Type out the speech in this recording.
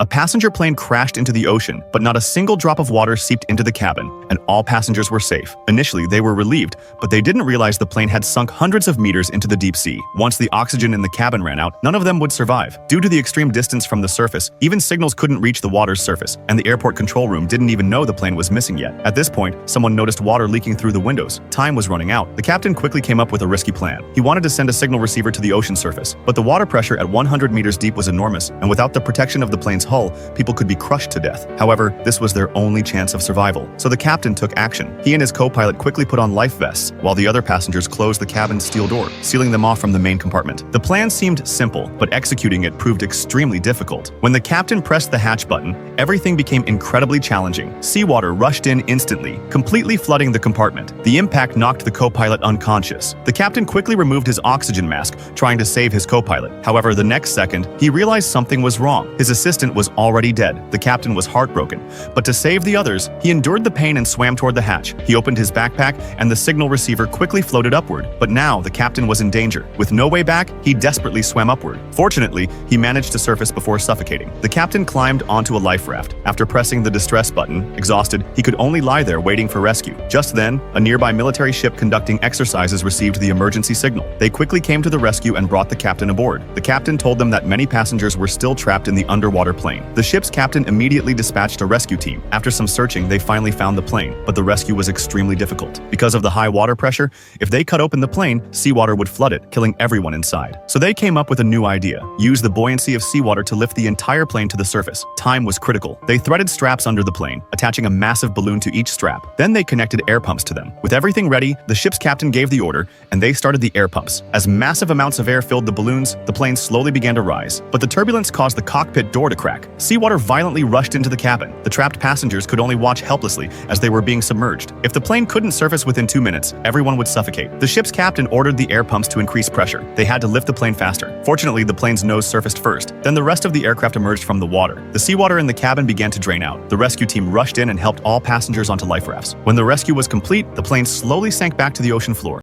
A passenger plane crashed into the ocean, but not a single drop of water seeped into the cabin, and all passengers were safe. Initially, they were relieved, but they didn't realize the plane had sunk hundreds of meters into the deep sea. Once the oxygen in the cabin ran out, none of them would survive. Due to the extreme distance from the surface, even signals couldn't reach the water's surface, and the airport control room didn't even know the plane was missing yet. At this point, someone noticed water leaking through the windows. Time was running out. The captain quickly came up with a risky plan. He wanted to send a signal receiver to the ocean surface, but the water pressure at 100 meters deep was enormous, and without the protection of the plane's hull, people could be crushed to death. However, this was their only chance of survival, so the captain took action. He and his co-pilot quickly put on life vests, while the other passengers closed the cabin's steel door, sealing them off from the main compartment. The plan seemed simple, but executing it proved extremely difficult. When the captain pressed the hatch button, everything became incredibly challenging. Seawater rushed in instantly, completely flooding the compartment. The impact knocked the co-pilot unconscious. The captain quickly removed his oxygen mask, trying to save his co-pilot. However, the next second, he realized something was wrong. His assistant was already dead. The captain was heartbroken, but to save the others, he endured the pain and swam toward the hatch. He opened his backpack, and the signal receiver quickly floated upward. But now, the captain was in danger. With no way back, he desperately swam upward. Fortunately, he managed to surface before suffocating. The captain climbed onto a life raft. After pressing the distress button, exhausted, he could only lie there waiting for rescue. Just then, a nearby military ship conducting exercises received the emergency signal. They quickly came to the rescue and brought the captain aboard. The captain told them that many passengers were still trapped in the underwater plane. The ship's captain immediately dispatched a rescue team. After some searching, they finally found the plane, but the rescue was extremely difficult. Because of the high water pressure, if they cut open the plane, seawater would flood it, killing everyone inside. So they came up with a new idea: use the buoyancy of seawater to lift the entire plane to the surface. Time was critical. They threaded straps under the plane, attaching a massive balloon to each strap. Then they connected air pumps to them. With everything ready, the ship's captain gave the order, and they started the air pumps. As massive amounts of air filled the balloons, the plane slowly began to rise. But the turbulence caused the cockpit door to crack. Seawater violently rushed into the cabin. The trapped passengers could only watch helplessly as they were being submerged. If the plane couldn't surface within 2 minutes, everyone would suffocate. The ship's captain ordered the air pumps to increase pressure. They had to lift the plane faster. Fortunately, the plane's nose surfaced first. Then the rest of the aircraft emerged from the water. The seawater in the cabin began to drain out. The rescue team rushed in and helped all passengers onto life rafts. When the rescue was complete, the plane slowly sank back to the ocean floor.